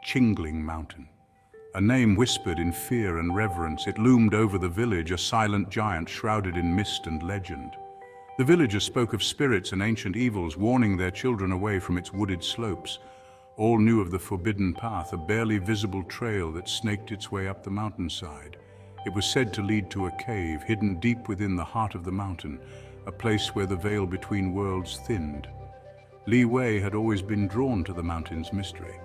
Chingling Mountain. A name whispered in fear and reverence, it loomed over the village, a silent giant shrouded in mist and legend. The villagers spoke of spirits and ancient evils, warning their children away from its wooded slopes. All knew of the forbidden path, a barely visible trail that snaked its way up the mountainside. It was said to lead to a cave hidden deep within the heart of the mountain, a place where the veil between worlds thinned. Li Wei had always been drawn to the mountain's mystery.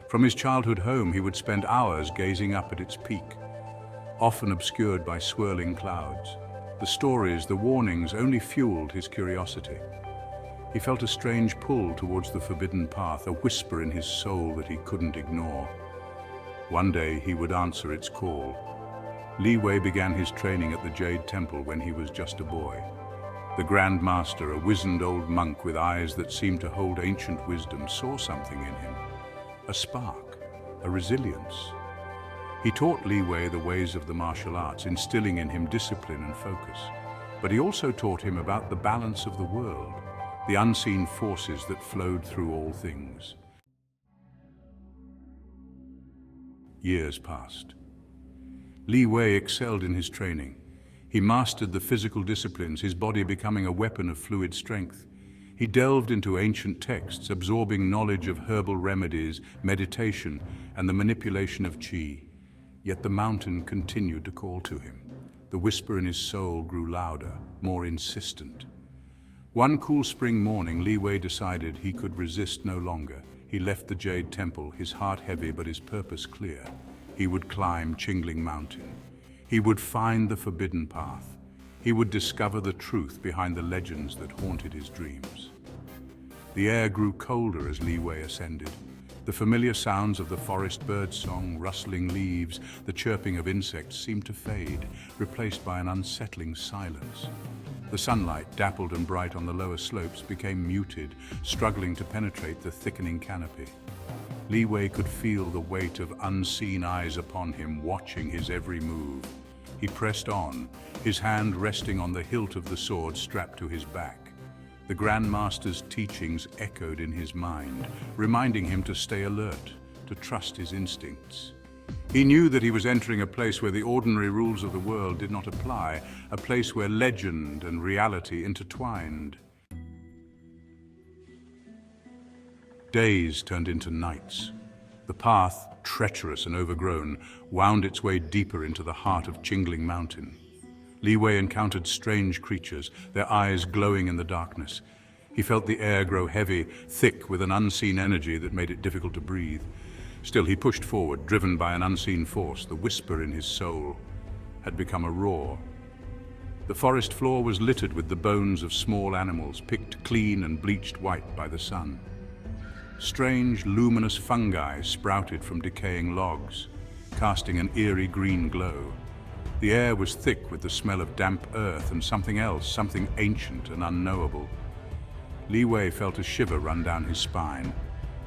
From his childhood home, he would spend hours gazing up at its peak, often obscured by swirling clouds. The stories, the warnings, only fueled his curiosity. He felt a strange pull towards the forbidden path, a whisper in his soul that he couldn't ignore. One day he would answer its call. Li Wei began his training at the Jade Temple when he was just a boy. The Grand Master, a wizened old monk with eyes that seemed to hold ancient wisdom, saw something in him. A spark, a resilience. He taught Li Wei the ways of the martial arts, instilling in him discipline and focus. But he also taught him about the balance of the world, the unseen forces that flowed through all things. Years passed. Li Wei excelled in his training. He mastered the physical disciplines, his body becoming a weapon of fluid strength. He delved into ancient texts, absorbing knowledge of herbal remedies, meditation, and the manipulation of qi. Yet the mountain continued to call to him. The whisper in his soul grew louder, more insistent. One cool spring morning, Li Wei decided he could resist no longer. He left the Jade Temple, his heart heavy but his purpose clear. He would climb Chingling Mountain. He would find the forbidden path. He would discover the truth behind the legends that haunted his dreams. The air grew colder as Li Wei ascended. The familiar sounds of the forest birdsong, rustling leaves, the chirping of insects seemed to fade, replaced by an unsettling silence. The sunlight, dappled and bright on the lower slopes, became muted, struggling to penetrate the thickening canopy. Li Wei could feel the weight of unseen eyes upon him, watching his every move. He pressed on, his hand resting on the hilt of the sword strapped to his back. The Grand Master's teachings echoed in his mind, reminding him to stay alert, to trust his instincts. He knew that he was entering a place where the ordinary rules of the world did not apply, a place where legend and reality intertwined. Days turned into nights. The path, treacherous and overgrown, wound its way deeper into the heart of Chingling Mountain. Li Wei encountered strange creatures, their eyes glowing in the darkness. He felt the air grow heavy, thick with an unseen energy that made it difficult to breathe. Still, he pushed forward, driven by an unseen force. The whisper in his soul had become a roar. The forest floor was littered with the bones of small animals, picked clean and bleached white by the sun. Strange, luminous fungi sprouted from decaying logs, casting an eerie green glow. The air was thick with the smell of damp earth and something else, something ancient and unknowable. Li Wei felt a shiver run down his spine,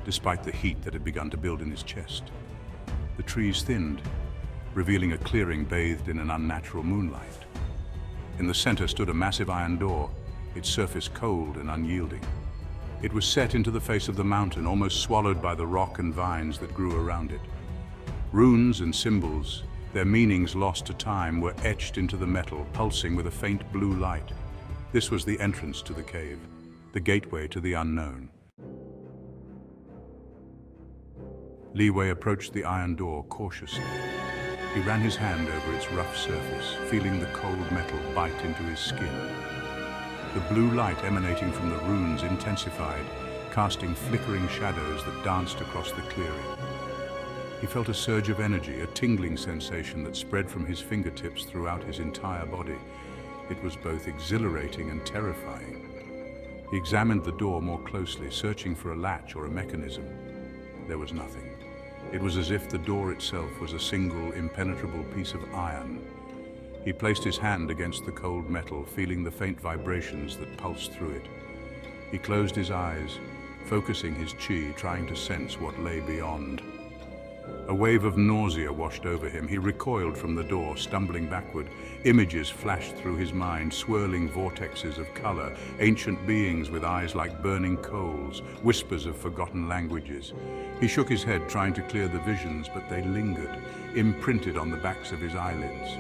despite the heat that had begun to build in his chest. The trees thinned, revealing a clearing bathed in an unnatural moonlight. In the center stood a massive iron door, its surface cold and unyielding. It was set into the face of the mountain, almost swallowed by the rock and vines that grew around it. Runes and symbols, their meanings lost to time, were etched into the metal, pulsing with a faint blue light. This was the entrance to the cave, the gateway to the unknown. Li Wei approached the iron door cautiously. He ran his hand over its rough surface, feeling the cold metal bite into his skin. The blue light emanating from the runes intensified, casting flickering shadows that danced across the clearing. He felt a surge of energy, a tingling sensation that spread from his fingertips throughout his entire body. It was both exhilarating and terrifying. He examined the door more closely, searching for a latch or a mechanism. There was nothing. It was as if the door itself was a single, impenetrable piece of iron. He placed his hand against the cold metal, feeling the faint vibrations that pulsed through it. He closed his eyes, focusing his qi, trying to sense what lay beyond. A wave of nausea washed over him. He recoiled from the door, stumbling backward. Images flashed through his mind, swirling vortexes of color, ancient beings with eyes like burning coals, whispers of forgotten languages. He shook his head, trying to clear the visions, but they lingered, imprinted on the backs of his eyelids.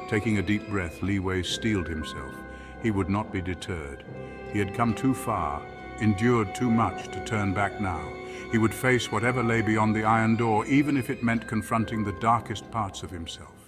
Taking a deep breath, Li Wei steeled himself. He would not be deterred. He had come too far, endured too much to turn back now. He would face whatever lay beyond the iron door, even if it meant confronting the darkest parts of himself.